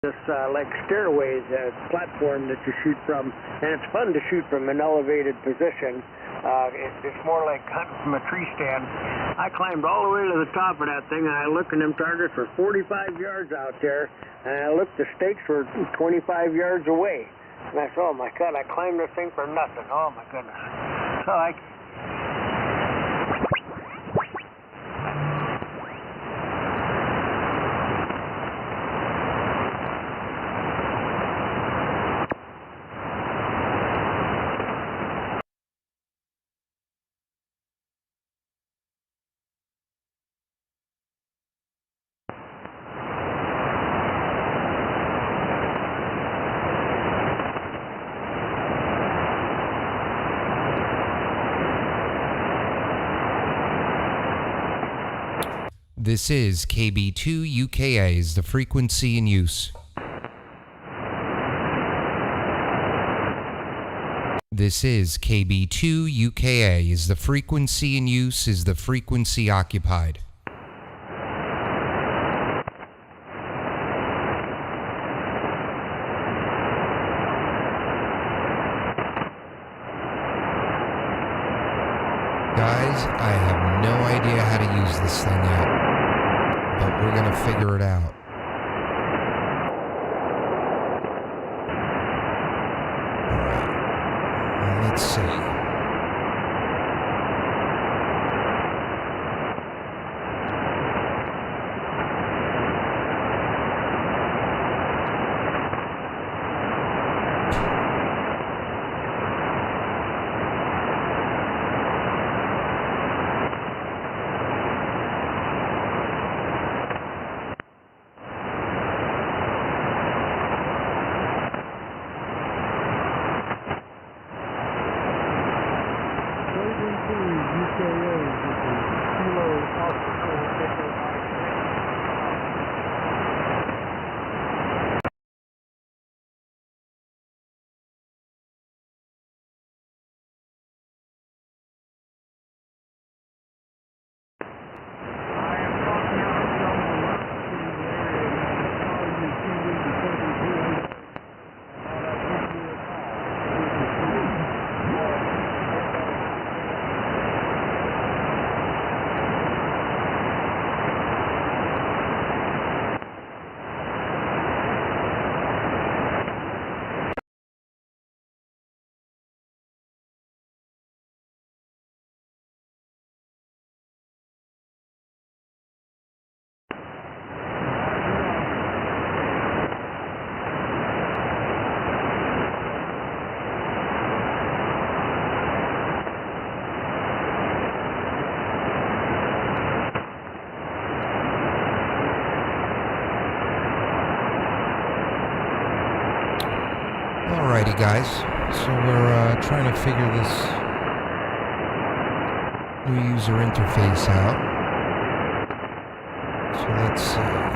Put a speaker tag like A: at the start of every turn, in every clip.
A: This like stairways platform that you shoot from, and it's fun to shoot from an elevated position. It's more like hunting from a tree stand. I climbed all the way to the top of that thing, and I looked, and them targets were 45 yards out there, and I looked, the stakes were 25 yards away. And I said, oh my God, I climbed this thing for nothing. Oh my goodness. So
B: This is KB2 UKA is the frequency in use. This is KB2 UKA is the frequency in use is the frequency occupied. Guys, I have no idea how to use this thing yet, but we're gonna figure it out. Alright, let's see. Alrighty guys, so we're trying to figure this new user interface out. So let's see.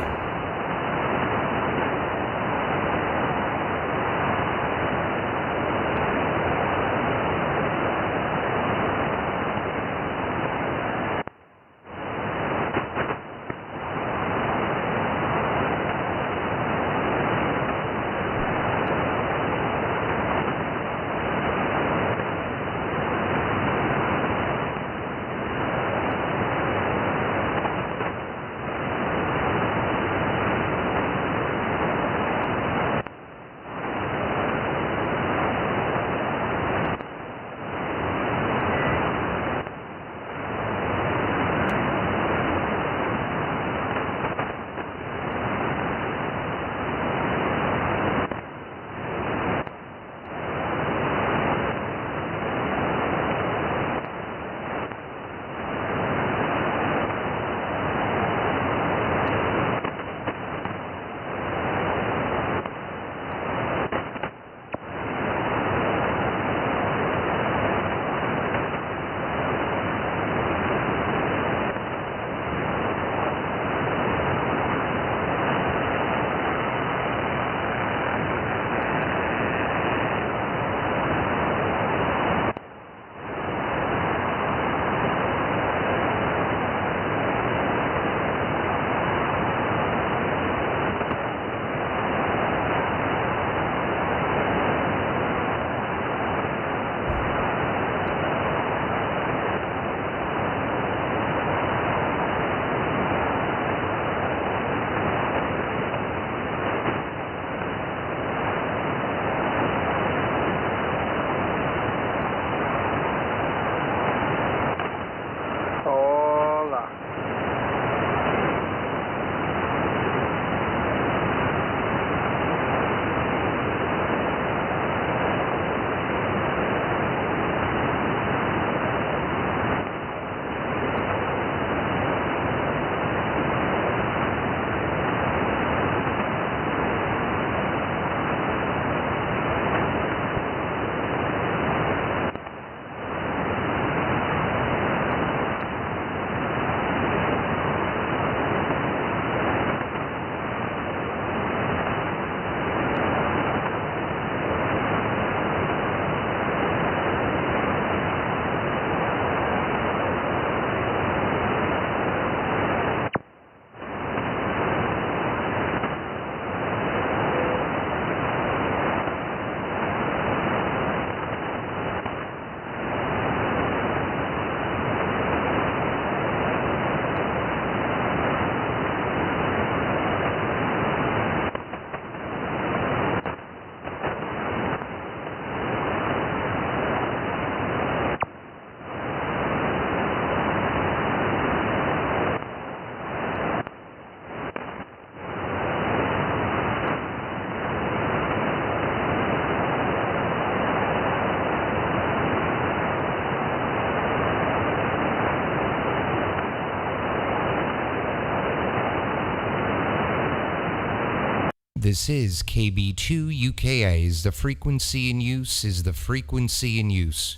B: This is KB2 UKA. Is the frequency in use? Is the frequency in use?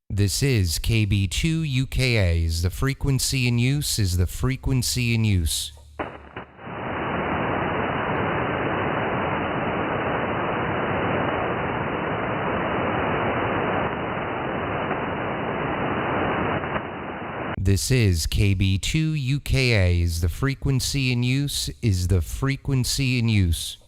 B: This is KB2 UKA. Is the frequency in use? Is the frequency in use? This is KB2 UKA. Is the frequency in use? Is the frequency in use?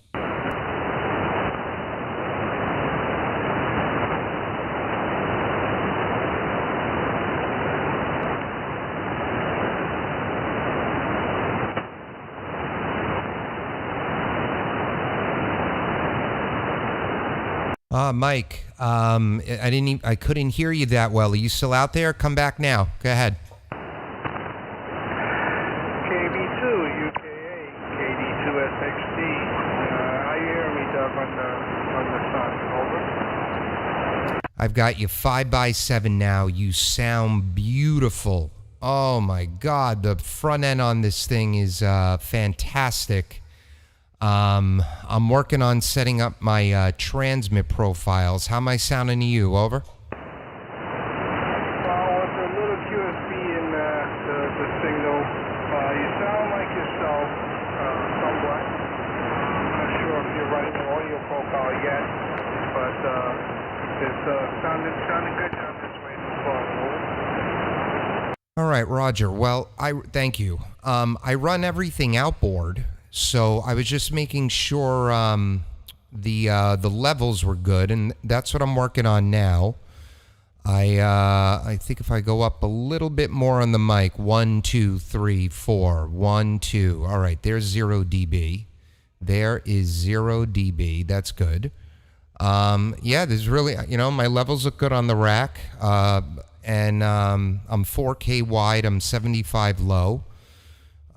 B: Mike, I couldn't hear you that well. Are you still out there? Come back now. Go ahead.
C: KB2 UKA, KD2SXD. How you hearing me, Doug, on the sun? Over.
B: I've got you 5x7 now. You sound beautiful. Oh my God, the front end on this thing is fantastic. I'm working on setting up my transmit profiles. How am I sounding to you? Over.
C: Well, with a little QSB in the signal, you sound like yourself, somewhat. I'm not sure if you're running an audio profile yet, but it's sounding good down this way in the phone.
B: All right, Roger. Well, thank you. I run everything outboard. So I was just making sure the levels were good, and that's what I'm working on now. I think if I go up a little bit more on the mic, 1, 2, 3, 4, 1, 2. All right, there's 0 dB. There is 0 dB. That's good. Yeah, there's really, my levels look good on the rack, and I'm 4K wide. I'm 75 low.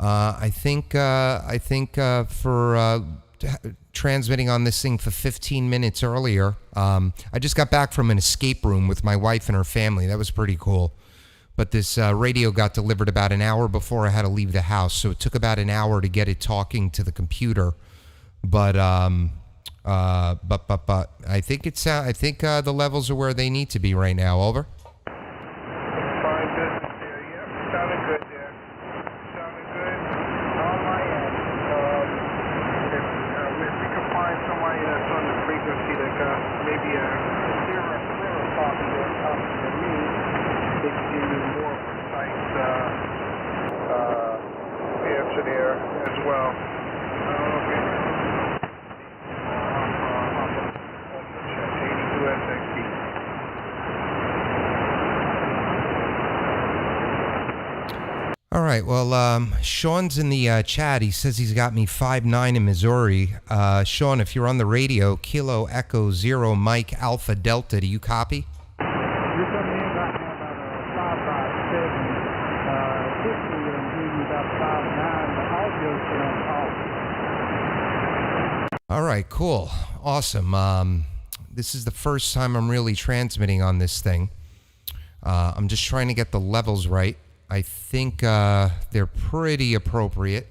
B: I think for transmitting on this thing for 15 minutes earlier, I just got back from an escape room with my wife and her family. That was pretty cool. But this radio got delivered about an hour before I had to leave the house, so it took about an hour to get it talking to the computer. But I think the levels are where they need to be right now. Over.
C: Fine business there. Yep, sounding good there. Sounding good on my end. If we could find somebody that's on the frequency that got maybe a clearer copy than me, they could give you more precise answer there as well. I don't know if you
B: All right, well, Sean's in the chat. He says he's got me 5'9" in Missouri. Sean, if you're on the radio, Kilo Echo 0 Mike Alpha Delta, do you copy?
D: You're coming in right now about 5'7", 50 and hearing you about 5'9". The audio sounds awesome.
B: All right, cool. Awesome. This is the first time I'm really transmitting on this thing. I'm just trying to get the levels right. I think they're pretty appropriate,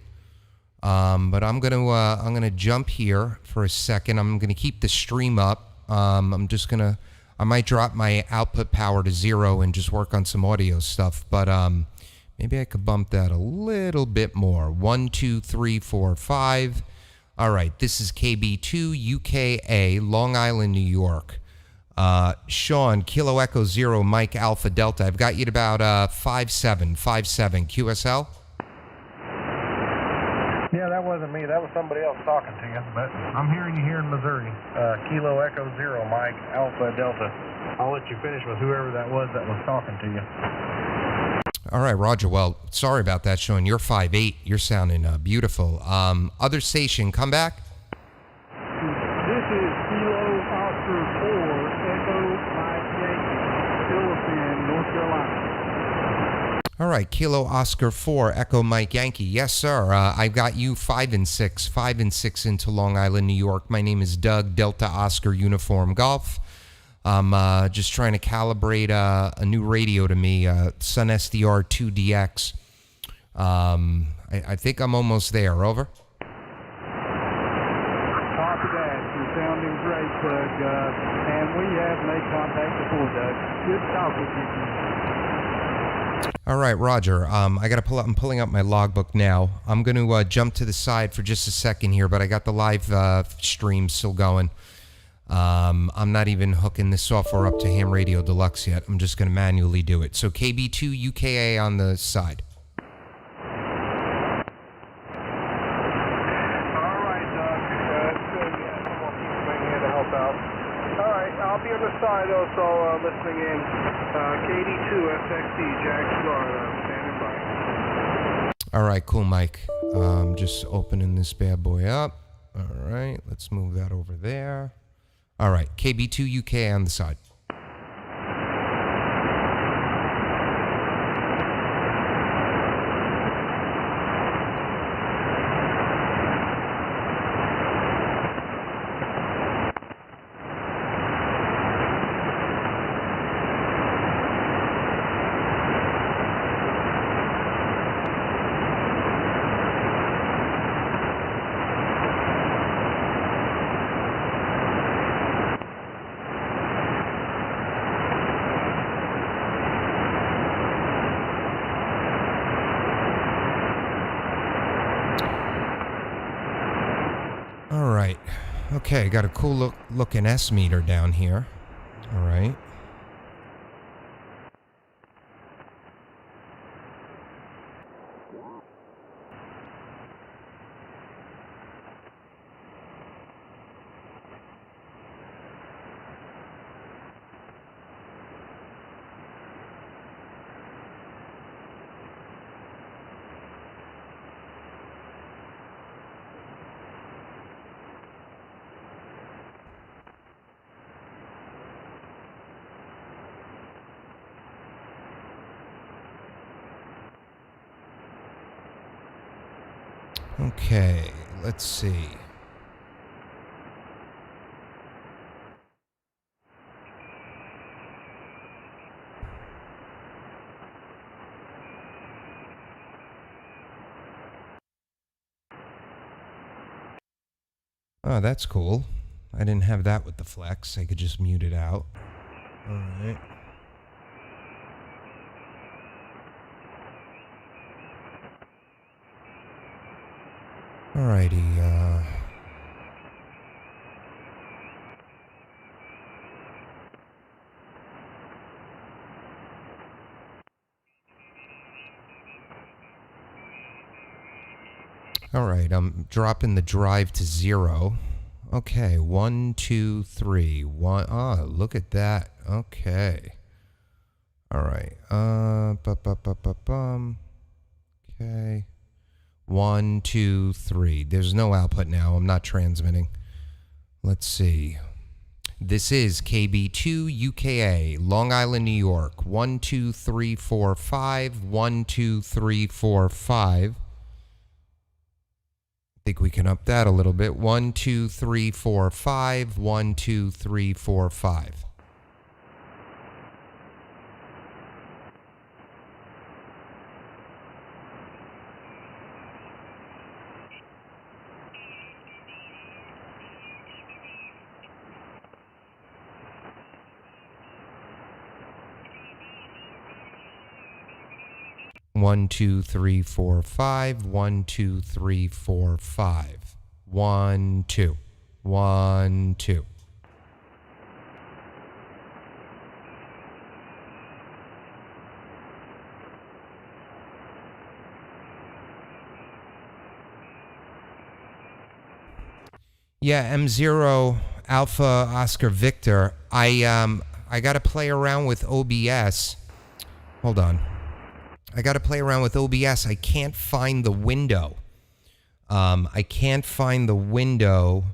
B: but I'm gonna jump here for a second. I'm gonna keep the stream up. I might drop my output power to 0 and just work on some audio stuff. But maybe I could bump that a little bit more. 1, 2, 3, 4, 5. All right, this is KB2 UKA, Long Island, New York. Sean, Kilo Echo 0, Mike Alpha Delta. I've got you at about 5'7", QSL?
C: Yeah, that wasn't me. That was somebody else talking to you. But I'm hearing you here in Missouri. Kilo Echo 0, Mike Alpha Delta. I'll let you finish with whoever that was talking to you.
B: All right, Roger. Well, sorry about that, Sean. You're 5'8". You're sounding beautiful. Other station, come back.
D: This is Kilo Oscar 4, Echo Mike Yankee, Philippine, North Carolina.
B: All right, Kilo Oscar 4, Echo Mike Yankee. Yes, sir. I've got you 5 and 6 into Long Island, New York. My name is Doug, Delta Oscar Uniform Golf. I'm just trying to calibrate a new radio to me, SunSdr2 DX. I think I'm almost there. Over.
D: Copy that. You're sounding great, Doug. And we have made contact before, Doug. Good to talk with you.
B: All right, Roger. I got to pull up. I'm pulling up my logbook now. I'm going to jump to the side for just a second here, but I got the live stream still going. I'm not even hooking this software up to Ham Radio Deluxe yet. I'm just going to manually do it. So KB2 UKA on the side.
C: All right, Doug. It's good. Yeah, some more people in here to help out. All right, I'll be on the side also listening in. KD2 SXD, Jack, Florida. Standing by.
B: All right, cool, Mike. Just opening this bad boy up. All right, let's move that over there. All right, KB2 UK on the side. All right. Okay, got a cool looking S meter down here. All right. Okay, let's see. Oh, that's cool. I didn't have that with the flex. I could just mute it out. All right. Alrighty, Alright, I'm dropping the drive to 0. Okay, 1, 2, 3. 1. Oh, look at that. Okay. Alright. Okay. 1, 2, 3. There's no output now. I'm not transmitting. Let's see. This is KB2 UKA, Long Island, New York. 1, 2, 3, 4, 5. 1, 2, 3, 4, 5. I think we can up that a little bit. 1, 2, 3, 4, 5. 1, 2, 3, 4, 5. One, two, three, four, 5. 1, 2, 3, 4, 5. 1, 2. 1, 2. Yeah, M0 Alpha Oscar Victor. I got to play around with OBS. Hold on. I got to play around with OBS. I can't find the window. I can't find the window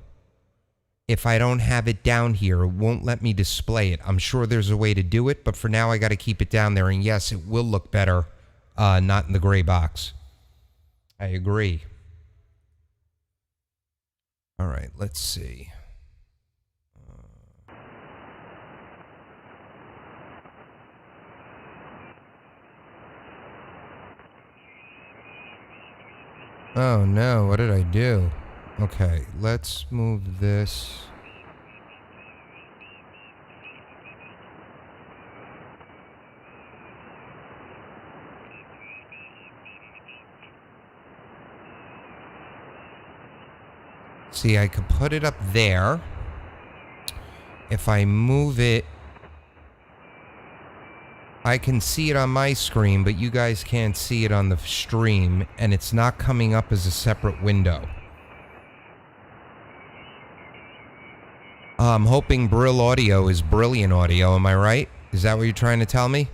B: if I don't have it down here. It won't let me display it. I'm sure there's a way to do it, but for now I got to keep it down there. And yes, it will look better not in the gray box. I agree. All right, let's see. Oh no, what did I do? Okay, let's move this. See, I could put it up there. If I move it, I can see it on my screen, but you guys can't see it on the stream, and it's not coming up as a separate window. I'm hoping Brill Audio is brilliant audio, am I right? Is that what you're trying to tell me?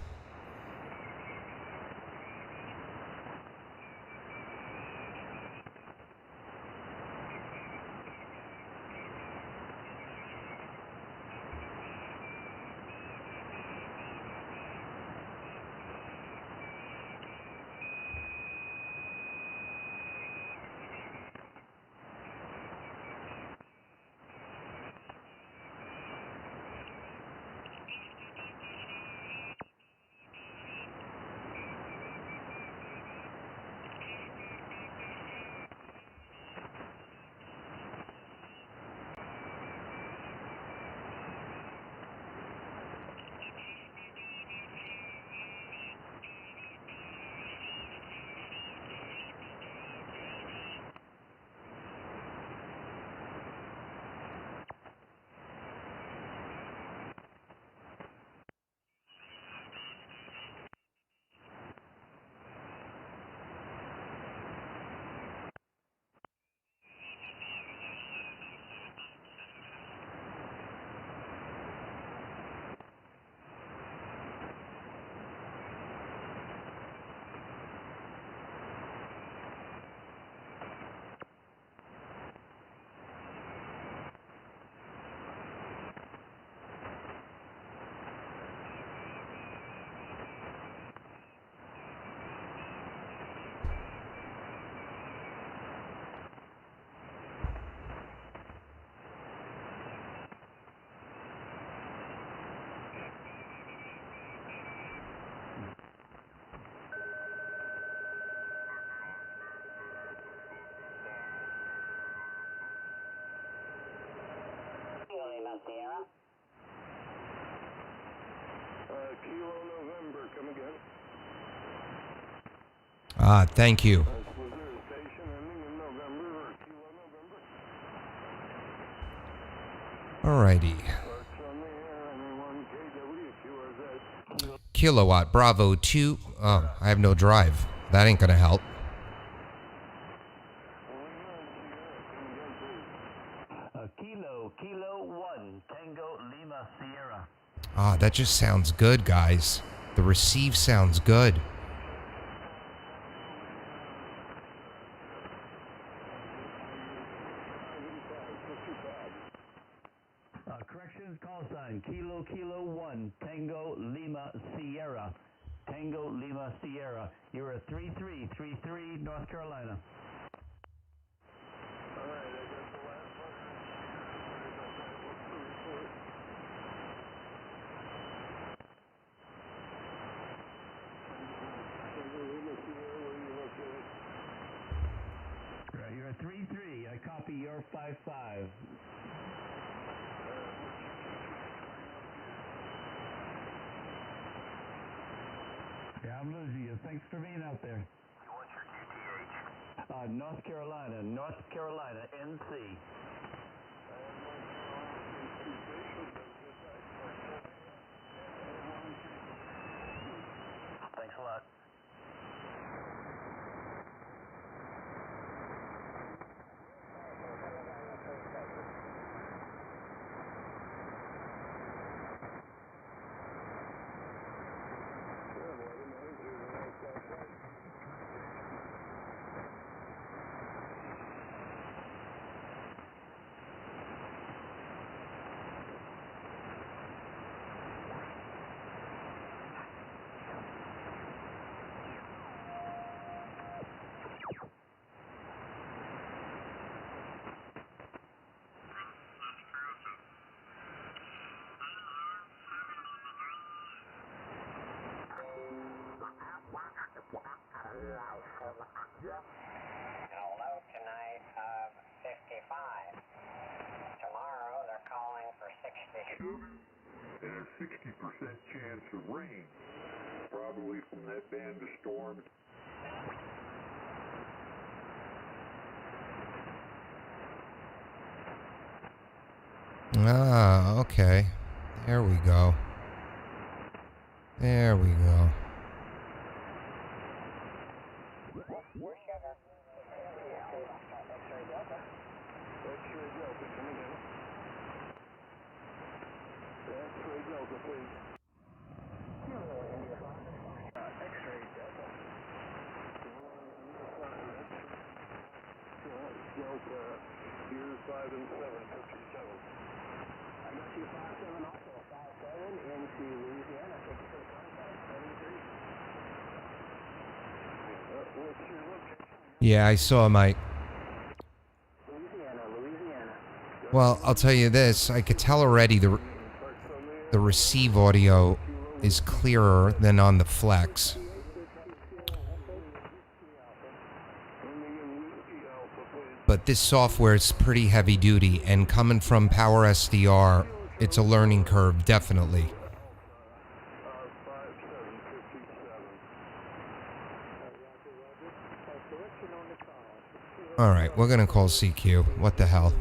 C: Kilo November, come again.
B: Ah, thank you.
C: Was there a station ending in November or Kilo November?
B: Alrighty.
C: Parks on the air, anyone, KW, QRZ.
B: Kilowatt, Bravo 2. Oh, I have no drive. That ain't gonna help.
E: Kilo 1, Tango Lima Sierra.
B: Ah, that just sounds good, guys. The receive sounds good.
E: Corrections, call sign, Kilo 1, Tango Lima Sierra. Tango Lima Sierra. You're at 3333 North Carolina. Right, you're at 33. I copy your 55. Yeah, I'm losing you. Thanks for being out there.
C: What's your QTH?
E: North Carolina, NC.
C: Thanks a lot.
F: moving, and a 60% chance of rain, probably from that band of storms.
B: Ah, okay. There we go. There we go.
F: Years 5 and 7, 57.
A: I got you 57 also, 57 into Louisiana. Thank you for the contact, 73. What's your location?
B: Yeah, I saw Mike.
A: Louisiana.
B: Well, I'll tell you this. I could tell already the receive audio is clearer than on the Flex. But this software is pretty heavy duty, and coming from Power SDR, it's a learning curve, definitely. Alright, we're gonna call CQ. What the hell?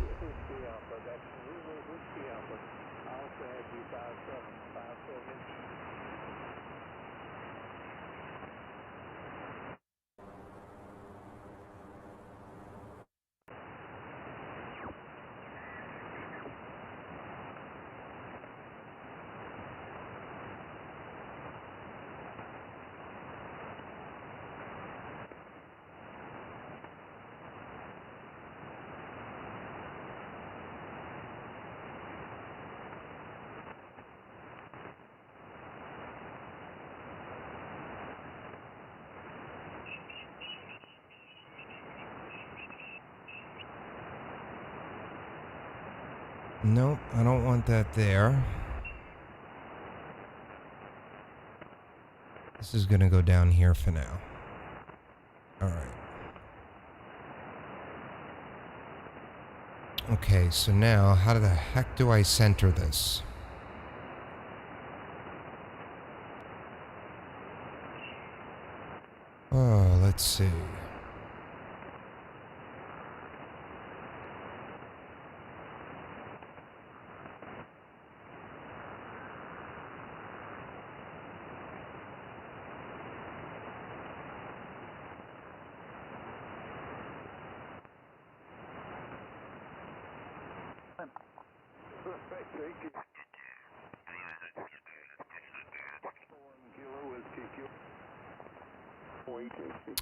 B: Nope, I don't want that there. This is gonna go down here for now. Alright. Okay, so now, how the heck do I center this? Oh, let's see.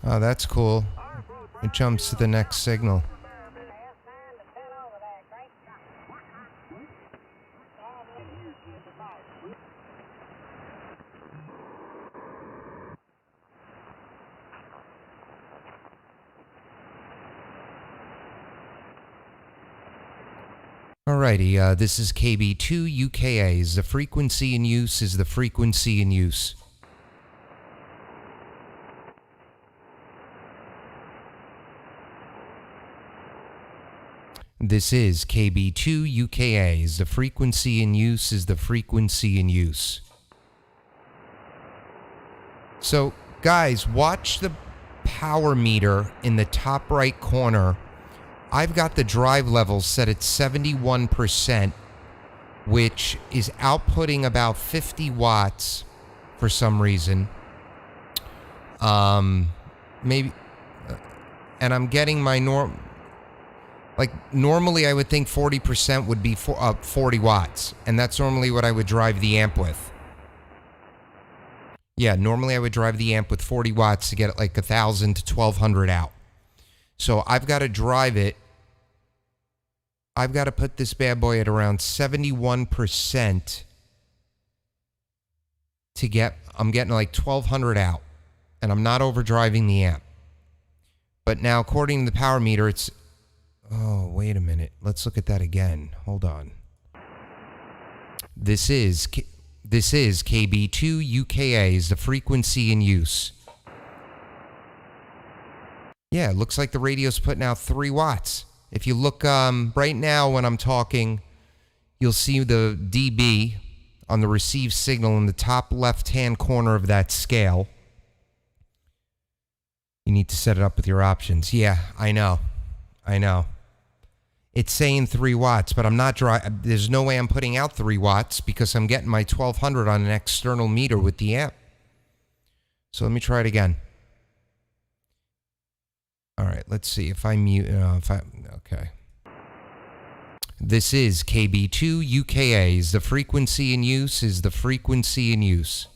B: Oh, that's cool. It jumps to the next signal. Alrighty, this is KB2 UKA. The frequency in use is the frequency in use. This is KB2 UKA. The frequency in use is the frequency in use. So, guys, watch the power meter in the top right corner. I've got the drive levels set at 71%, which is outputting about 50 watts for some reason. Maybe, and I'm getting my normally I would think 40% would be 40 watts, and that's normally what I would drive the amp with. Yeah, normally I would drive the amp with 40 watts to get like 1,000 to 1,200 out. So I've got to drive it. I've got to put this bad boy at around 71% to get, I'm getting like 1,200 out, and I'm not overdriving the amp. But now, according to the power meter, it's, oh, wait a minute. Let's look at that again. Hold on. This is KB2 UKA, is the frequency in use. Yeah, it looks like the radio's putting out 3 watts. If you look right now when I'm talking, you'll see the dB on the received signal in the top left-hand corner of that scale. You need to set it up with your options. Yeah, I know. It's saying 3 watts, but I'm not there's no way I'm putting out 3 watts because I'm getting my 1200 on an external meter with the amp. So let me try it again. All right, let's see if I mute. Okay. This is KB2 UKAs. The frequency in use is the frequency in use.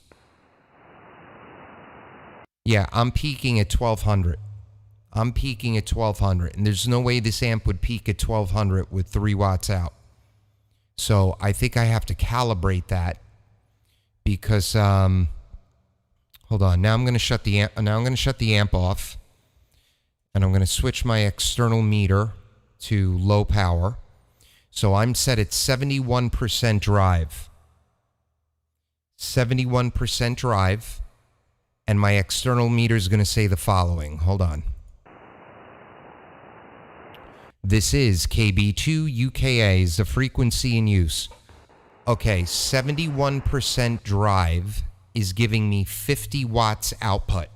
B: Yeah, I'm peaking at 1200. And there's no way this amp would peak at 1200 with 3 watts out. So I think I have to calibrate that because hold on. Now I'm going to shut the amp off, and I'm going to switch my external meter to low power. So I'm set at 71% drive. 71% drive. And my external meter is going to say the following. Hold on. This is KB2 UKAs, the frequency in use. Okay, 71% drive is giving me 50 watts output.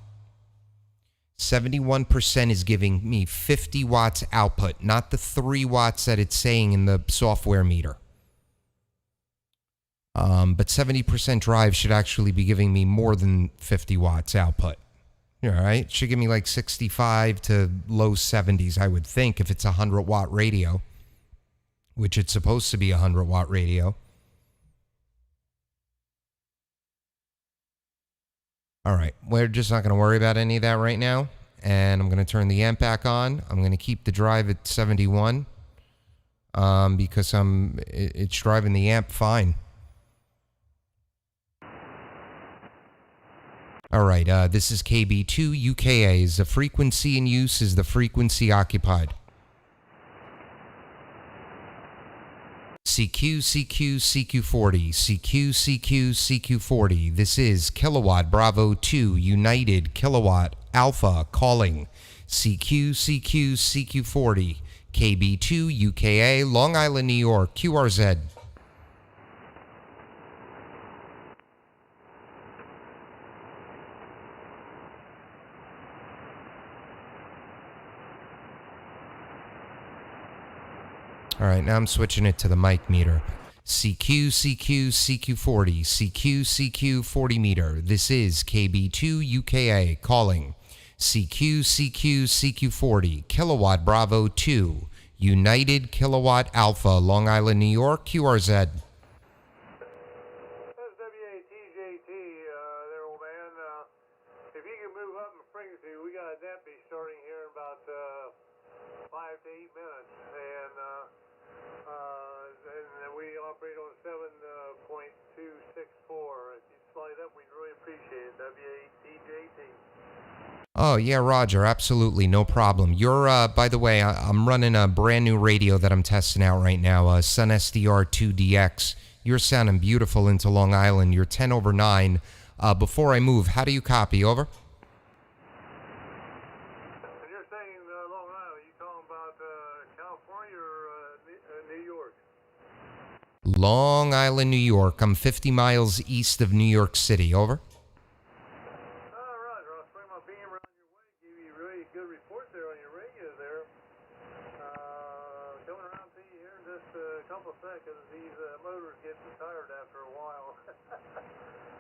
B: 71% is giving me 50 watts output, not the 3 watts that it's saying in the software meter. But 70% drive should actually be giving me more than 50 watts output. All right, it should give me like 65 to low 70s, I would think, if it's a 100-watt radio, which it's supposed to be a 100-watt radio. All right, we're just not going to worry about any of that right now. And I'm going to turn the amp back on. I'm going to keep the drive at 71 because it's driving the amp fine. All right, this is KB2 UKAs. The frequency in use is the frequency occupied. CQ, CQ, CQ40, CQ, CQ, CQ40. This is Kilowatt Bravo 2 United Kilowatt Alpha calling. CQ, CQ, CQ40. KB2 UKA, Long Island, New York, QRZ. All right, now I'm switching it to the mic meter. CQ, CQ, CQ40, CQ, CQ, 40 meter. This is KB2 UKA calling. CQ, CQ, CQ40, Kilowatt Bravo 2, United Kilowatt Alpha, Long Island, New York, QRZ.
C: That's WATJT, there, old man. If you can move up in frequency, we got a deputy starting here in about 5 to 8 minutes, and we operate on 7.264. If you slide up, we'd really appreciate it. WATJT.
B: Oh, yeah, Roger, absolutely, no problem. You're, by the way, I'm running a brand new radio that I'm testing out right now, SunSdr2 DX. You're sounding beautiful into Long Island. You're 10 over 9. Before I move, how do you copy? Over?
C: And you're saying Long Island, you talking about California or New York?
B: Long Island, New York. I'm 50 miles east of New York City. Over?
C: Roger, I'll swing my beam around your way, give you a really good report there on your radio there. Coming around to you here in just a couple of seconds. These motors get tired after a while.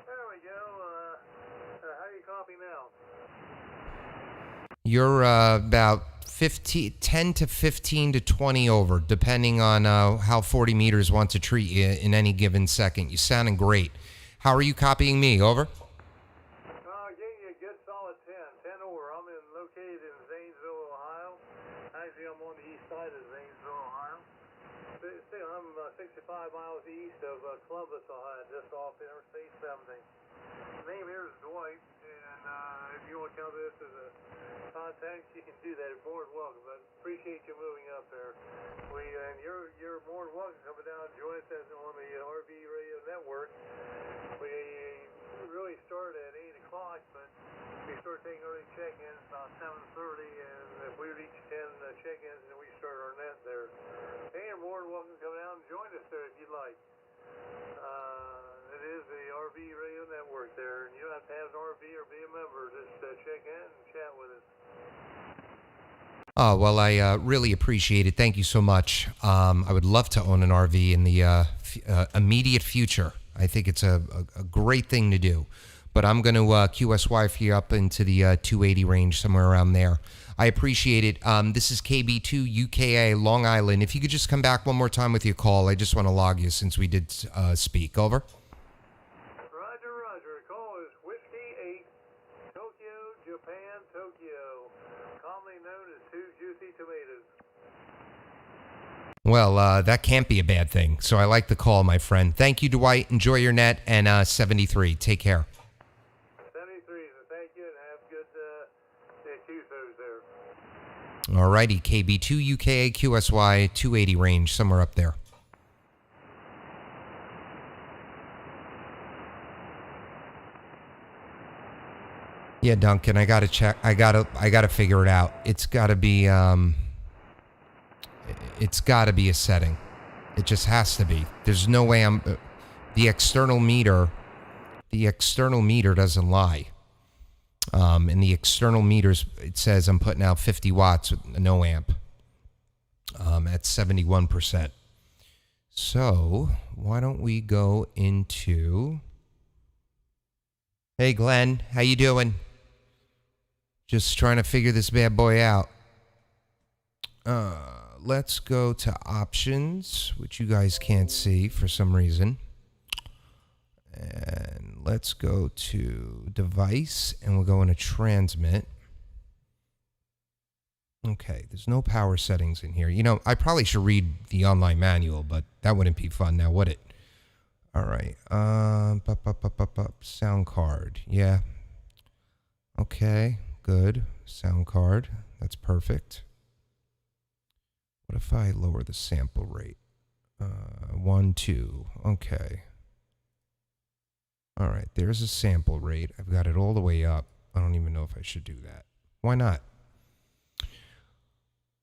C: There we go. How do you copy now?
B: You're about 10 to 15 to 20 over, depending on how 40 meters want to treat you in any given second. You're sounding great. How are you copying me? Over?
C: Getting you a good solid 10 over. I'm located in Zanesville, Ohio. Actually, I'm on the east side of Zanesville, Ohio. I'm 65 miles east of Columbus, Ohio, just off Interstate 70. The name here is Dwight, and if you want to count this as a contact, you can do that. You're more than welcome, but appreciate you moving up there. And you're more than welcome coming down and join us on the RV Radio Network. We really started at 8 o'clock, but we start taking early check-ins about 7:30, and if we reach 10 check-ins, then we start our net there. And you're more than welcome to come down and join us there if you'd like.
G: network there, and you don't have to have an RV or be a member. Just check in and chat with us.
B: Oh, well, I really appreciate it. Thank you so much. I would love to own an RV in the immediate future. I think it's a great thing to do. But I'm going to QSY you up into the 280 range, somewhere around there. I appreciate it. This is KB2 UKA, Long Island. If you could just come back one more time with your call. I just want to log you since we did speak. Over.
G: Roger, roger. Call is Whiskey 8, Tokyo, Japan, Tokyo. Commonly known as Two Juicy Tomatoes.
B: Well, that can't be a bad thing. So I like the call, my friend. Thank you, Dwight. Enjoy your net. And 73. Take care.
G: 73, so thank you, and have good Tuesdays there.
B: All righty. KB2 UKA QSY 280 range, somewhere up there. Yeah, Duncan, I gotta check. I gotta figure it out. It's gotta be a setting. It just has to be. There's no way the external meter doesn't lie. In the external meters, it says I'm putting out 50 watts with no amp. At 71%. So why don't we go into? Hey, Glenn, how you doing? Just trying to figure this bad boy out. Let's go to options, which you guys can't see for some reason. And let's go to device, and we'll go into transmit. Okay, there's no power settings in here. You know, I probably should read the online manual, but that wouldn't be fun now, would it? All right. Sound card. Yeah. Okay, good. Sound card. That's perfect. What if I lower the sample rate? 1, 2. Okay. All right, there's a sample rate. I've got it all the way up. I don't even know if I should do that. Why not?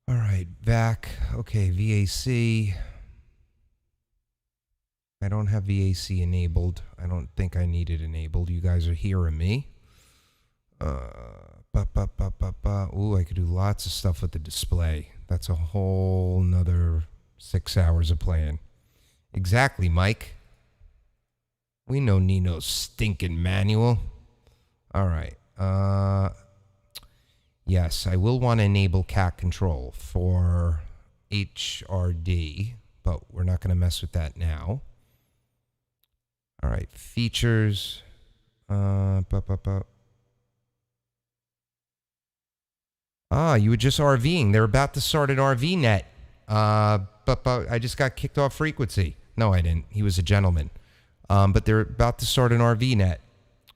B: All right, VAC. Okay, VAC. I don't have VAC enabled. I don't think I need it enabled. You guys are hearing me. Ooh, I could do lots of stuff with the display. That's a whole nother 6 hours of playing. Exactly, Mike. We know Nino's stinking manual. All right. Yes, I will want to enable cat control for HRD, but we're not going to mess with that now. All right, features. You were just RVing. They're about to start an RV net. But I just got kicked off frequency. No, I didn't. He was a gentleman. But they're about to start an RV net.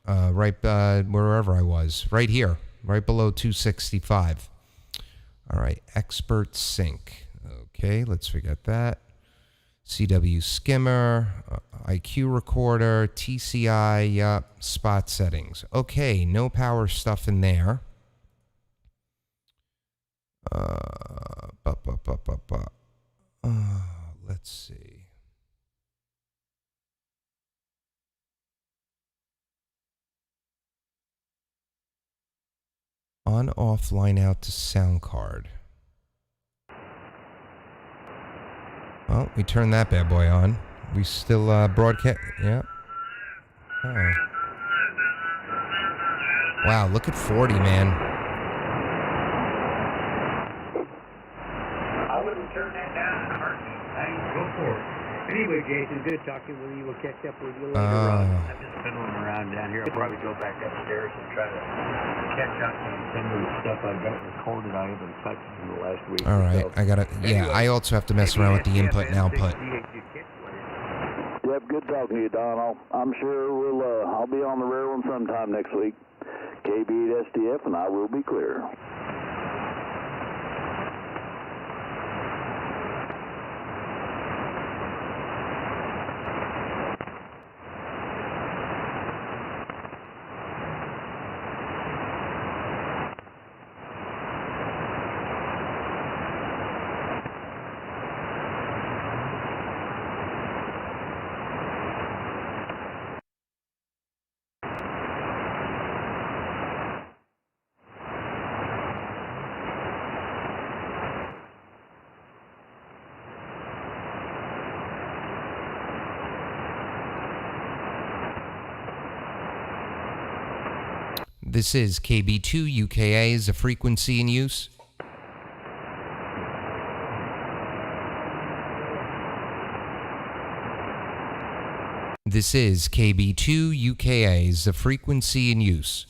B: Right wherever I was. Right here. Right below 265. All right. Expert sync. Okay, let's forget that. CW skimmer. IQ recorder. TCI. Yup. Spot settings. Okay, no power stuff in there. Let's see. On off line out to sound card. Well, we turned that bad boy on. We still broadcast. Yeah. Oh. Wow, look at 40, man.
A: I wouldn't turn that down in a heartbeat. Go for it. Anyway, Jason, good talking with you. We'll catch up with you later on. I'm just fiddling around down here. I'll probably go back upstairs and try to catch up on some of the stuff I've got recorded I haven't touched in the last week.
B: All right, I gotta. Yeah, I also have to mess around with the input and output.
H: Yep, good talking to you, Don. I'm sure I'll be on the rare one sometime next week. KB8SDF, and I will be clear.
B: This is KB2 UKA. Is the frequency in use? This is KB2 UKA. Is the frequency in use?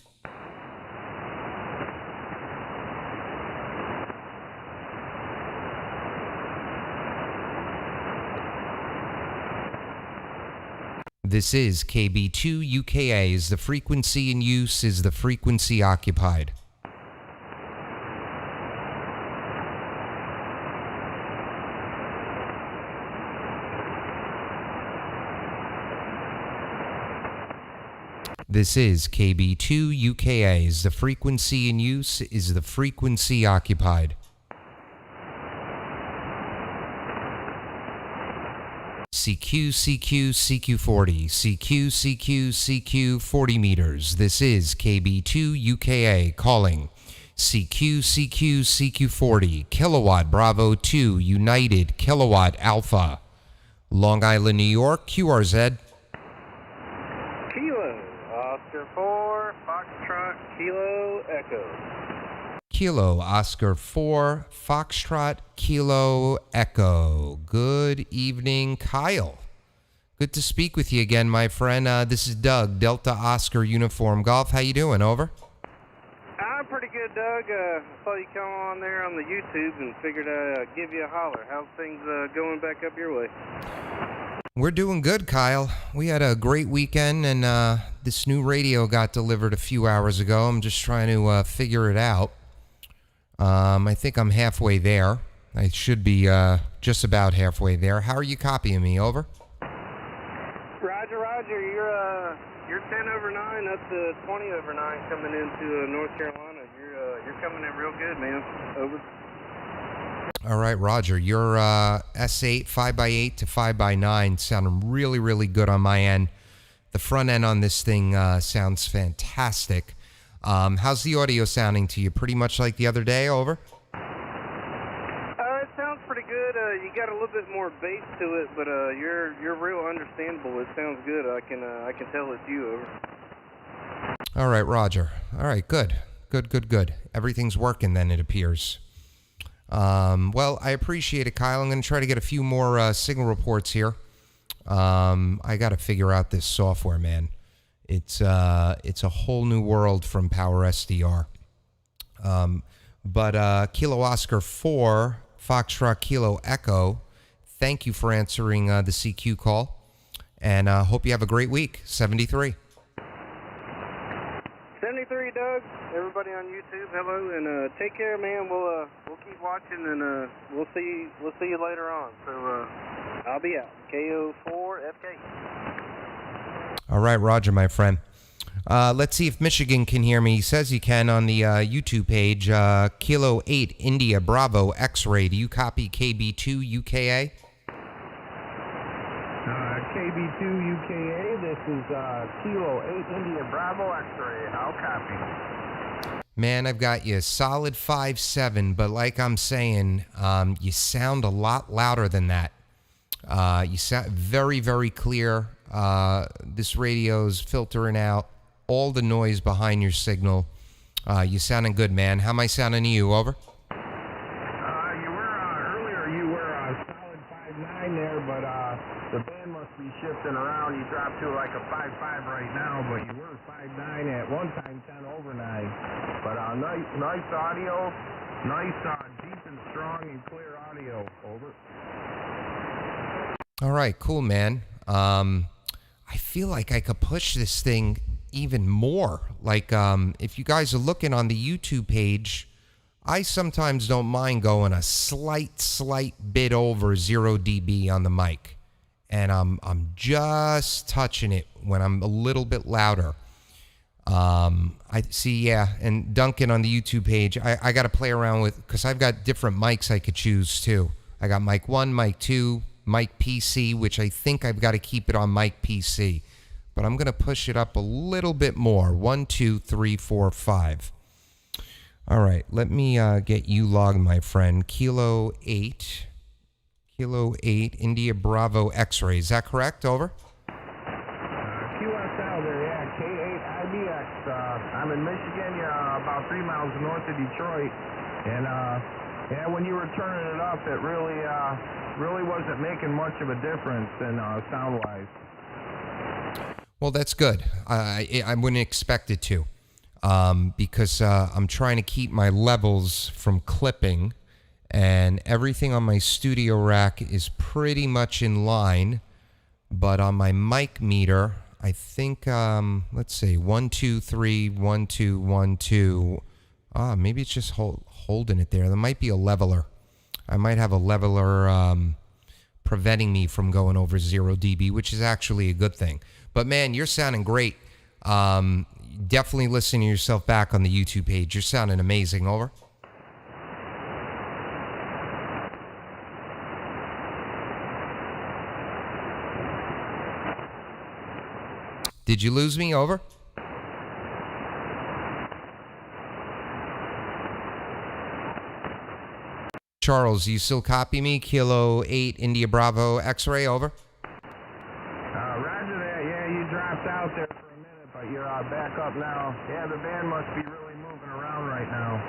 B: This is KB2 UKA. Is the frequency in use? Is the frequency occupied? This is KB2 UKA. Is the frequency in use? Is the frequency occupied? CQ, CQ, CQ40. CQ, CQ, CQ 40 meters. This is KB2 UKA calling. CQ, CQ, CQ40. Kilowatt Bravo 2 United Kilowatt Alpha. Long Island, New York. QRZ.
G: Kilo, Oscar 4, Foxtrot, Kilo, Echo.
B: Kilo, Oscar 4, Foxtrot, Kilo, Echo. Good evening, Kyle. Good to speak with you again, my friend. This is Doug, Delta Oscar Uniform Golf. How you doing? Over?
G: I'm pretty good, Doug. I saw you come on there on the YouTube and figured I'd give you a holler. How's things going back up your way?
B: We're doing good, Kyle. We had a great weekend, and this new radio got delivered a few hours ago. I'm just trying to figure it out. I think I'm halfway there. I should be just about halfway there. How are you copying me? Over?
G: Roger, Roger. You're 10 over 9. That's 20 over 9 coming into North Carolina. You're coming in real good, man. Over.
B: All right, Roger. Your S8 5x8 to 5x9 sounding really, really good on my end. The front end on this thing sounds fantastic. How's the audio sounding to you? Pretty much like the other day, over?
G: It sounds pretty good. You got a little bit more bass to it, but you're real understandable. It sounds good. I can tell it's you, over.
B: All right, Roger. All right, good. Good. Everything's working then, it appears. Well, I appreciate it, Kyle. I'm going to try to get a few more signal reports here. I got to figure out this software, man. It's a whole new world from Power SDR. But Kilo Oscar 4, Foxtrot Kilo Echo, thank you for answering the CQ call. And hope you have a great week. 73.
G: 73, Doug. Everybody on YouTube, hello, and take care, man. We'll keep watching, and we'll see you later on. So I'll be out. KO4FK.
B: All right, Roger, my friend. Let's see if Michigan can hear me. He says he can on the YouTube page. Kilo 8 India Bravo X-Ray. Do you copy KB2 UKA?
C: KB2 UKA, this is Kilo 8 India Bravo X-Ray. I'll copy.
B: Man, I've got you solid 5.7, but like I'm saying, you sound a lot louder than that. You sound very, very clear. This radio's filtering out all the noise behind your signal. You sounding good, man. How am I sounding to you? Over?
C: You were earlier. You were solid 5.9 there, but the band must be shifting around. You dropped to like a 5.5 right now, but you were 5.9 at one time, 10 over 9. But nice audio, nice deep and strong and clear audio. Over.
B: All right, cool, man. I feel like I could push this thing even more. Like, if you guys are looking on the YouTube page, I sometimes don't mind going a slight bit over 0 dB on the mic. And I'm just touching it when I'm a little bit louder. I see, yeah, and Duncan on the YouTube page, I got to play around with, because I've got different mics I could choose too. I got mic 1, mic 2, mic PC, which I think I've got to keep it on mic PC. But I'm going to push it up a little bit more. 1, 2, 3, 4, 5. All right, let me get you logged, my friend. Kilo 8 India Bravo X-Ray. Is that correct? Over?
C: QSL there, yeah. K8IBX. I'm in Michigan. miles north of Detroit. And yeah, when you were turning it up, it really wasn't making much of a difference in sound-wise.
B: Well, that's good. I wouldn't expect it to, because I'm trying to keep my levels from clipping, and everything on my studio rack is pretty much in line. But on my mic meter, I think, let's see, 1, 2, 3, 1, 2, 1, 2. Maybe it's just holding it there. There might be a leveler. I might have a leveler preventing me from going over 0 dB, which is actually a good thing. But man, you're sounding great. Definitely listen to yourself back on the YouTube page. You're sounding amazing. Over. Did you lose me? Over. Charles, you still copy me? Kilo 8 India Bravo X-ray. Over.
C: Roger that. Yeah, you dropped out there for a minute, but you're back up now. Yeah, the band must be really moving around right now.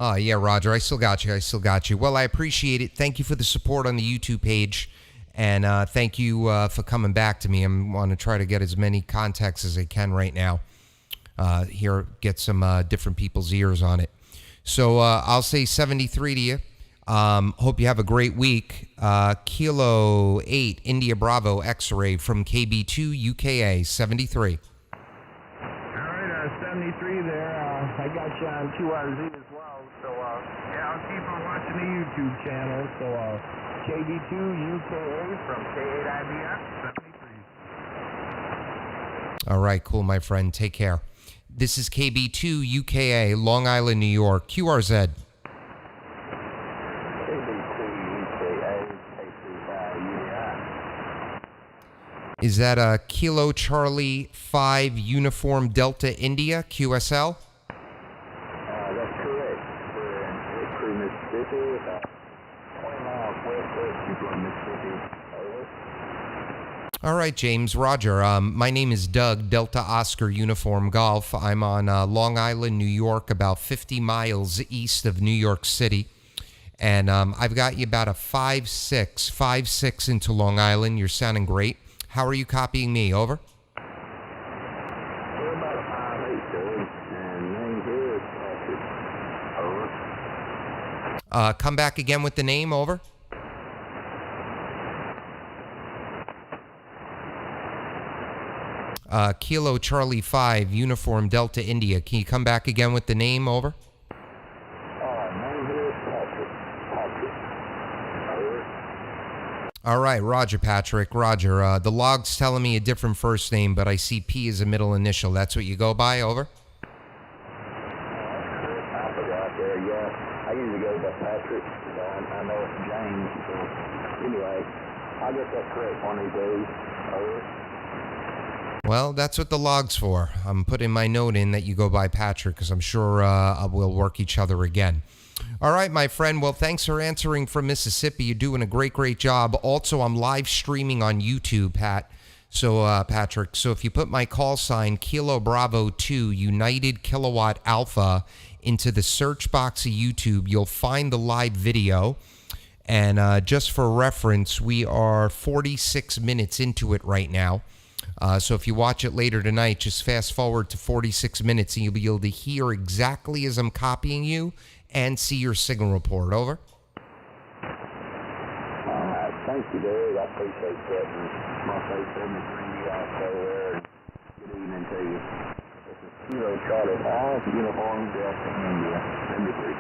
C: Over.
B: Yeah, Roger. I still got you. Well, I appreciate it. Thank you for the support on the YouTube page. And thank you for coming back to me. I want to try to get as many contacts as I can right now. Get some different people's ears on it. So I'll say 73 to you. Hope you have a great week. Kilo 8 India Bravo X-ray from KB2 UKA 73.
C: All right, 73 there. I got you on QRZ as well. So yeah, I'll keep on watching the YouTube channel. So KB2 UKA from K8IBX 73.
B: All right, cool, my friend. Take care. This is KB2 UKA, Long Island, New York. QRZ. Is that a Kilo Charlie 5 Uniform Delta India, QSL?
H: That's correct. We're in Mercury, Mississippi, about 20 miles west of Tupelo, Mississippi.
B: All right, James. Roger. My name is Doug, Delta Oscar Uniform Golf. I'm on Long Island, New York, about 50 miles east of New York City. And I've got you about a 5.6 into Long Island. You're sounding great. How are you copying me? Over.
H: We're about a 5.8, Doug, and name here is Patrick. Over.
B: Come back again with the name. Over. Kilo Charlie 5 Uniform Delta India. Can you come back again with the name? Over.
H: Name here is Patrick. Over.
B: All right, Roger, Patrick. Roger. The log's telling me a different first name, but I see P as a middle initial. That's what you go by? Over.
H: I forgot there, yeah. I usually go by Patrick, so I know it's James. So anyway, I'll get that correct one of these days. Over.
B: Well, that's what the log's for. I'm putting my note in that you go by Patrick because I'm sure we'll work each other again. All right, my friend. Well, thanks for answering from Mississippi. You're doing a great job. Also, I'm live streaming on YouTube, Pat. So, Patrick, so if you put my call sign, Kilo Bravo 2, United Kilowatt Alpha, into the search box of YouTube, you'll find the live video. And just for reference, we are 46 minutes into it right now. So if you watch it later tonight, just fast forward to 46 minutes and you'll be able to hear exactly as I'm copying you and see your signal report. Over.
H: All right. Thank you, Doug. I appreciate that. And my face 73 also there. Good evening to you. This is Kilo Charlie 5, Uniform Delta India, 73.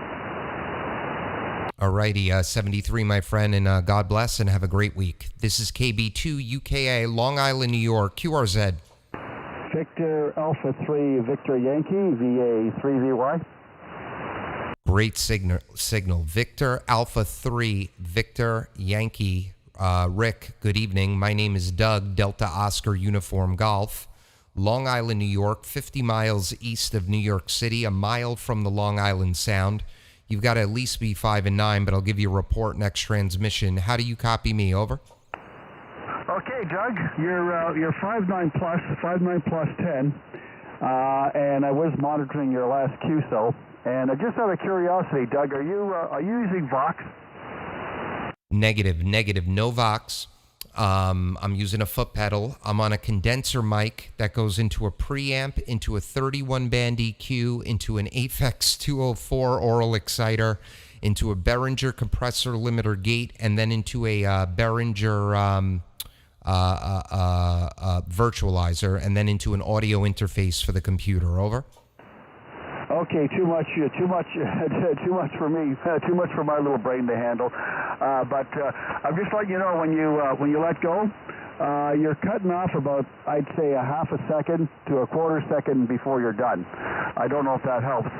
B: All righty, 73, my friend, and God bless and have a great week. This is KB2 UKA, Long Island, New York, QRZ.
D: Victor Alpha 3, Victor Yankee, VA 3VY.
B: Great signal. Victor Alpha 3, Victor Yankee. Rick, good evening. My name is Doug, Delta Oscar Uniform Golf. Long Island, New York, 50 miles east of New York City, a mile from the Long Island Sound. You've got to at least be 5 and 9, but I'll give you a report next transmission. How do you copy me? Over.
D: Okay, Doug, you're 5.9 plus 10. and I was monitoring your last QSO. And just out of curiosity, Doug, are you using Vox?
B: Negative, no Vox. I'm using a foot pedal. I'm on a condenser mic that goes into a preamp, into a 31-band EQ, into an Aphex 204 oral exciter, into a Behringer compressor limiter gate, and then into a Behringer virtualizer, and then into an audio interface for the computer. Over.
D: Okay, too much for me, too much for my little brain to handle. But I'm just letting you know, when you let go, you're cutting off about, I'd say, a half a second to a quarter second before you're done. I don't know if that helps,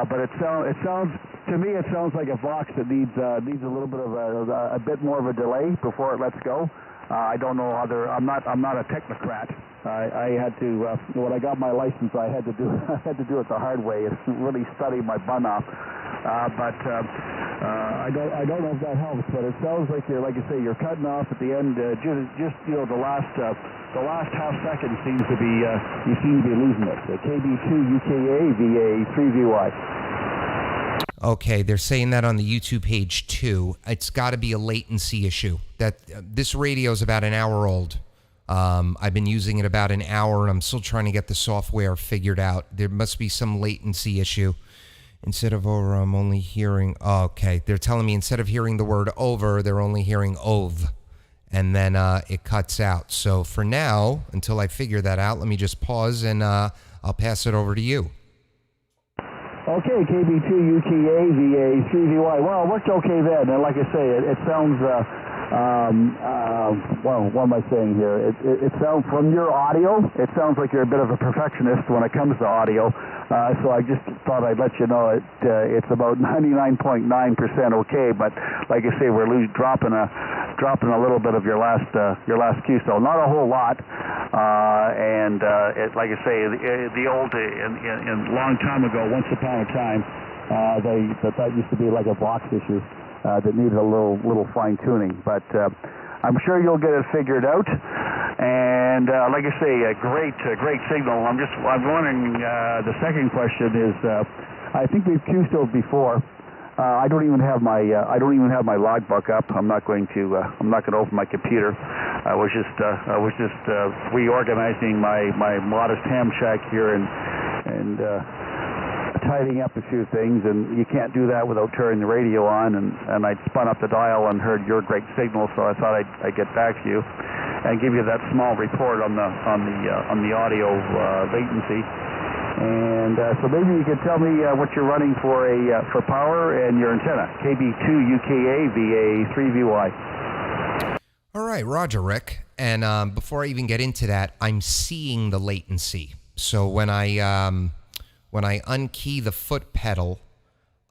D: but it sounds to me like a Vox that needs a little bit of a bit more of a delay before it lets go. I don't know how I'm not a technocrat. I had to when I got my license, I had to do it the hard way. It's really study my bun off. But I don't know if that helps. But it sounds like like you say, you're cutting off at the end. Just the last half second seems to be you seem to be losing it. KB2 UKA VA 3VY.
B: Okay, they're saying that on the YouTube page too. It's got to be a latency issue. That this radio is about an hour old. I've been using it about an hour, and I'm still trying to get the software figured out. There must be some latency issue. Instead of over, I'm only hearing... Oh, okay, they're telling me instead of hearing the word over, they're only hearing ov. And then it cuts out. So for now, until I figure that out, let me just pause, and I'll pass it over to you.
D: Okay, KB2 UKA VA 3VY. Well, it worked okay then. And like I say, it sounds... well, what am I saying here? It sounds, from your audio, it sounds like you're a bit of a perfectionist when it comes to audio. So I just thought I'd let you know it's about 99.9% okay. But like I say, we're dropping a little bit of your last Q, so not a whole lot. And like I say, the old in long time ago, once upon a time, that used to be like a Vox issue. That needed a little fine tuning, but I'm sure you'll get it figured out. And like I say, a great signal. I'm wondering. The second question is, I think we've QSO'd before. I don't even have my logbook up. I'm not going to open my computer. I was just reorganizing my modest ham shack here and tidying up a few things, and you can't do that without turning the radio on, and I'd spun up the dial and heard your great signal, so I thought I'd get back to you and give you that small report on the audio latency. And so maybe you could tell me what you're running for power and your antenna. KB2 UKA VA 3VY.
B: All right, Roger, Rick. And before I even get into that, I'm seeing the latency. So when I unkey the foot pedal,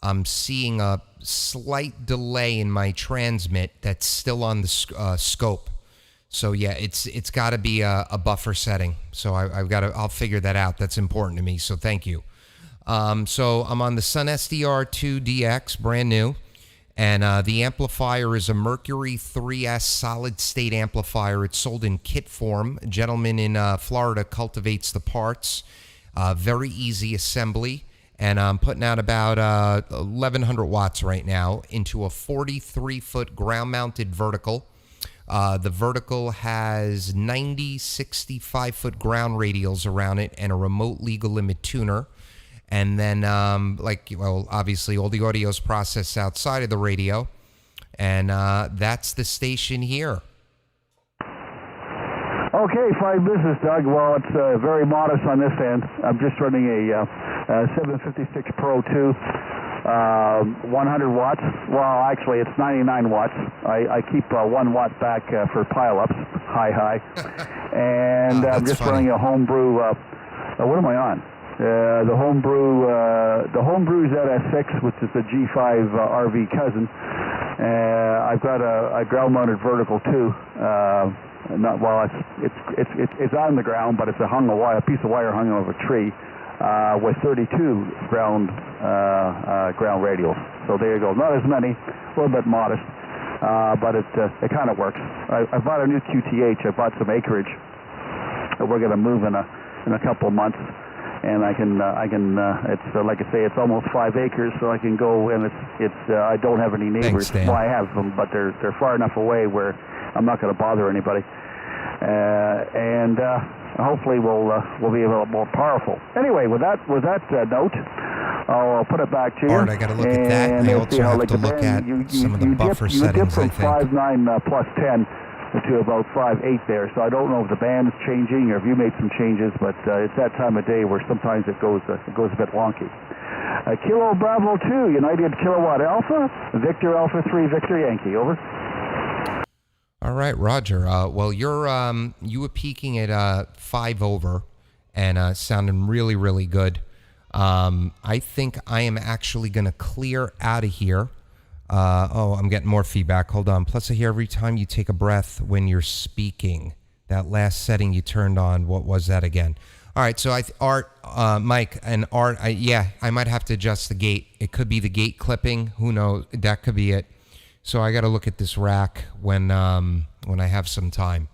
B: I'm seeing a slight delay in my transmit that's still on the scope. So yeah, it's got to be a buffer setting. So I'll figure that out. That's important to me. So thank you. So I'm on the SunSdr2 DX, brand new, and the amplifier is a Mercury III solid state amplifier. It's sold in kit form. A gentleman in Florida cultivates the parts. Very easy assembly, and I'm putting out about 1,100 watts right now into a 43-foot ground-mounted vertical. The vertical has 90 65-foot ground radials around it and a remote legal limit tuner. And then, obviously all the audio is processed outside of the radio, and that's the station here. Okay, fine business, Doug. Well, it's very modest on this end. I'm just running a 756 Pro 2, 100 watts. Well, actually, it's 99 watts. I keep 1 watt back for pileups, high. And I'm just running a homebrew. What am I on? The homebrew ZS6, which is the G5 RV cousin. I've got a ground-mounted vertical too. It's on the ground, but it's a piece of wire hung over a tree with 32 ground radials. So there you go. Not as many, a little bit modest, but it kind of works. I bought a new QTH. I bought some acreage that we're going to move in a couple months.
D: and I can it's like I say, it's almost 5 acres, so I can go, and it's I don't have any neighbors.
B: Thanks, Dan.
D: Well, I have them, but they're far enough away where I'm not going to bother anybody, and hopefully we'll be a little more powerful. Anyway, with that note, I'll put it back to you.
B: Art, I got to look at that. And I
D: we'll
B: also
D: see how,
B: have
D: like,
B: to
D: the
B: look
D: band,
B: at some of the buffer
D: you
B: settings,
D: dip
B: I
D: from
B: think.
D: 5.9 plus 10 to about 5.8 there, so I don't know if the band's changing or if you made some changes, but it's that time of day where sometimes it goes a bit wonky. Kilo Bravo 2, United Kilowatt Alpha, Victor Alpha 3, Victor Yankee, over.
B: All right, Roger. Well, you were peaking at 5 over and sounding really, really good. I think I am actually going to clear out of here. I'm getting more feedback. Hold on. Plus, I hear every time you take a breath when you're speaking. That last setting you turned on, what was that again? All right, so Mike and Art, I might have to adjust the gate. It could be the gate clipping. Who knows? That could be it. So I got to look at this rack when I have some time.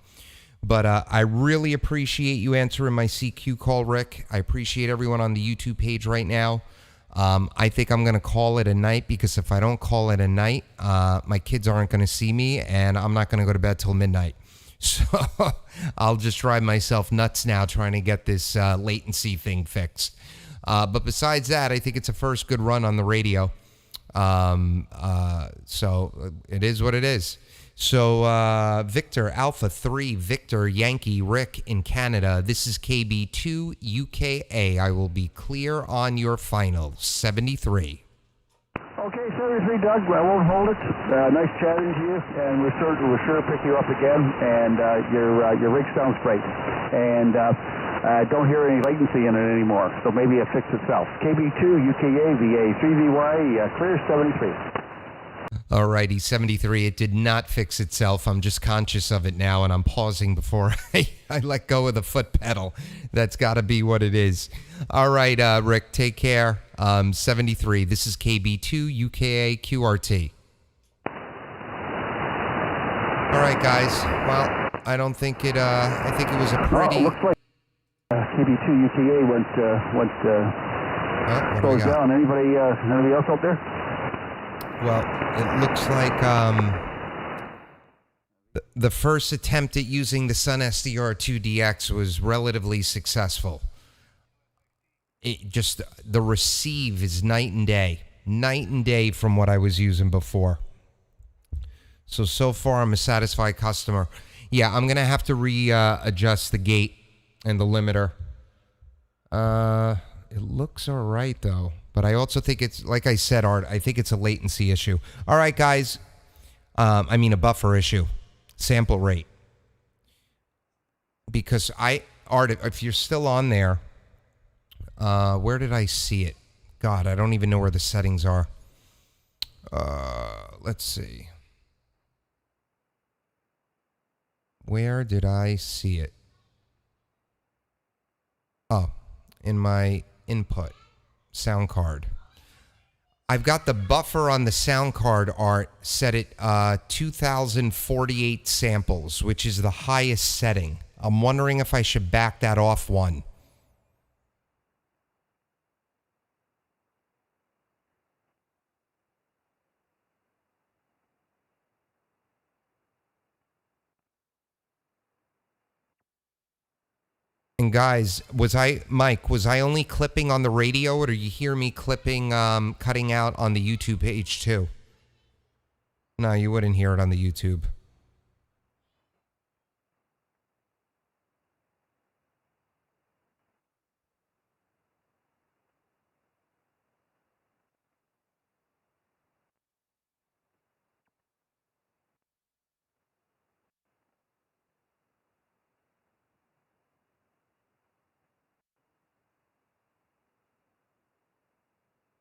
B: But I really appreciate you answering my CQ call, Rick. I appreciate everyone on the YouTube page right now. I think I'm going to call it a night, because if I don't call it a night, my kids aren't going to see me, and I'm not going to go to bed till midnight. So I'll just drive myself nuts now trying to get this latency thing fixed. But besides that, I think it's a first good run on the radio. So it is what it is. So Victor Alpha 3, Victor Yankee Rick in Canada. This is KB2 UKA. I will be clear on your final 73.
D: Okay, 73, Doug. I won't hold it. Nice chatting to you, and we'll sure pick you up again. And your rig sounds great, and don't hear any latency in it anymore. So maybe it fixed itself. KB2 UKA VA 3VY clear 73.
B: Alrighty, 73. It did not fix itself. I'm just conscious of it now, and I'm pausing before I let go of the foot pedal. That's got to be what it is. All right, Rick, take care. 73. This is KB2 UKA QRT. All right, guys. Well, I don't think it. I think it was a pretty.
D: Looks like KB2 UKA went closed down. Anybody else out there?
B: Well, it looks like the first attempt at using the SunSdr2 DX was relatively successful. The receive is night and day from what I was using before. So far I'm a satisfied customer. Yeah, I'm going to have to readjust the gate and the limiter. It looks all right, though. But I also think it's, like I said, Art, I think it's a latency issue. All right, guys. I mean a buffer issue. Sample rate. Because Art, if you're still on there, where did I see it? God, I don't even know where the settings are. Let's see. Where did I see it? Oh, in my input. Sound card. I've got the buffer on the sound card, Art, set at 2048 samples, which is the highest setting. I'm wondering if I should back that off one. And guys, Mike, was I only clipping on the radio, or do you hear me clipping, cutting out on the YouTube page too? No, you wouldn't hear it on the YouTube.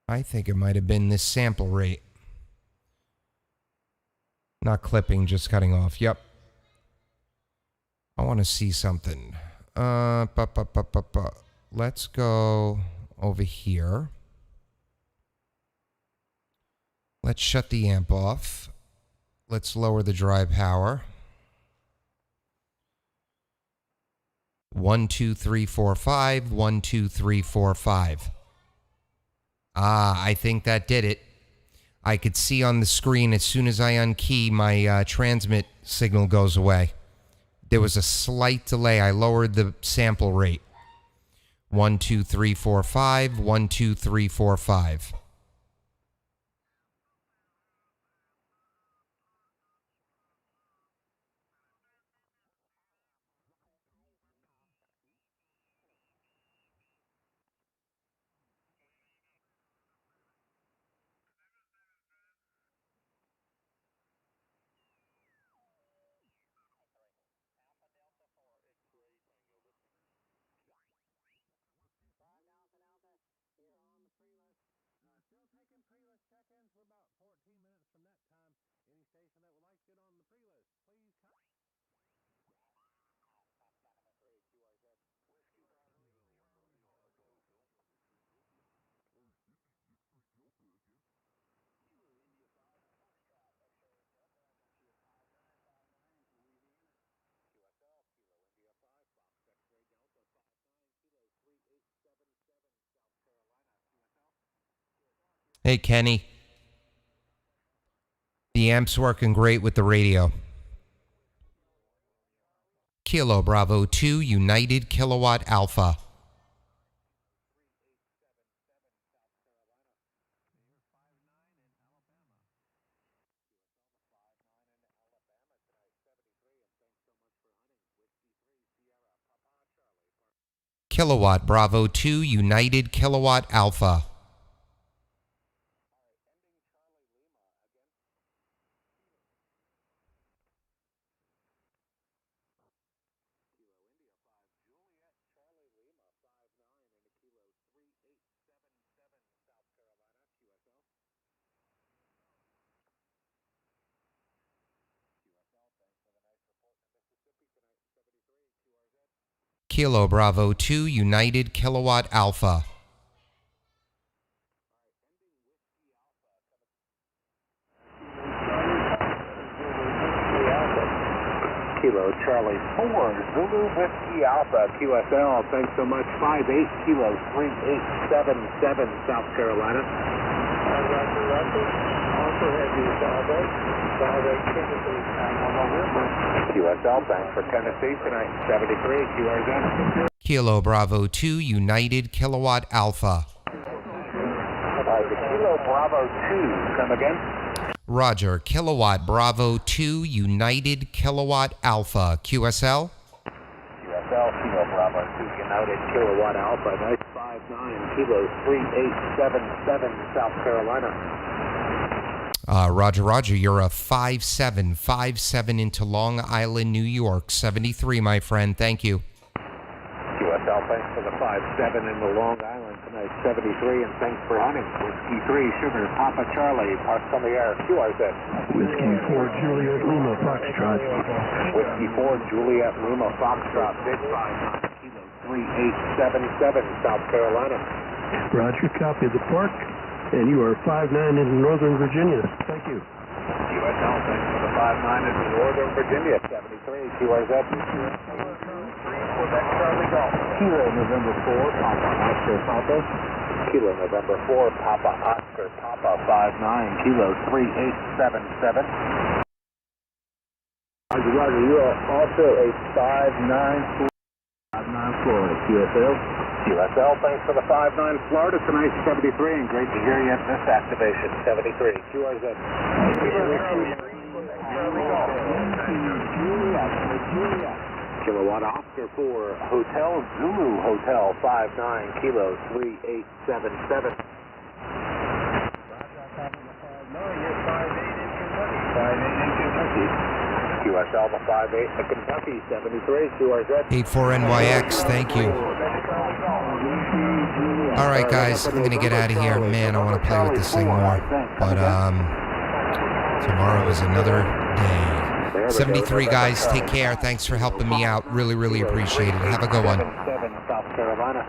B: I think it might have been this sample rate. Not clipping, just cutting off. Yep. I want to see something. Let's go over here. Let's shut the amp off. Let's lower the drive power. 12345, 12345. I think that did it. I could see on the screen as soon as I unkey, my transmit signal goes away. There was a slight delay. I lowered the sample rate. 12345, 12345. Hey, Kenny. The amp's working great with the radio. Kilo Bravo 2, United Kilowatt Alpha. Kilowatt Bravo 2, United Kilowatt Alpha. Kilo Bravo 2, United Kilowatt Alpha.
H: Kilo Charlie 4, Zulu Whiskey Alpha, QSL, thanks so much, 58 Kilo 3877, South Carolina.
A: Roger, Roger. Also have the Bravo 8 Tennessee,
H: QSL, thanks for Tennessee tonight, 73, QRZ.
B: Kilo Bravo 2, United Kilowatt Alpha.
H: The Kilo Bravo 2, come again?
B: Roger, Kilowatt Bravo 2, United Kilowatt Alpha. QSL?
H: QSL, Kilo Bravo 2, United Kilowatt Alpha, nice 59, Kilo 3877, South Carolina.
B: Roger, Roger, you're a 5757 into Long Island, New York. 73, my friend. Thank you.
H: QSL, thanks for the 57 into Long Island tonight, 73, and thanks for hunting. Whiskey 3, Sugar, Papa Charlie, parked on the air, QRZ.
I: Whiskey 4, Juliet Lima, Foxtrot.
H: Whiskey 4, Juliet Lima, Foxtrot, bid 59, Kilo 3877, South Carolina.
I: Roger, copy the park, and you are 59 into Northern Virginia. Thank you.
H: QSL, thanks for the 59 into Northern Virginia, 73, QRZ. Quebec Charlie Golf. Kilo November 4, Papa Oscar Papa. Kilo November 4, Papa Oscar Papa 59, Kilo 3877. Roger, Roger, you are also a 59 Florida, QSL. QSL, thanks for the 59 Florida tonight, 73, and great to hear you at this activation, 73, QRZ. Kilowatt Oscar for Hotel Zulu Hotel 59 Kilo 3877. QSL the 58 to Kentucky 73 QRZ.
B: 84NYX, thank you. All right, guys, I'm going to get out of here. Man, I want to play with this thing more. But tomorrow is another day. 73, guys, take care. Thanks for helping me out. Really, really appreciate it. Have a good one.
H: South Carolina.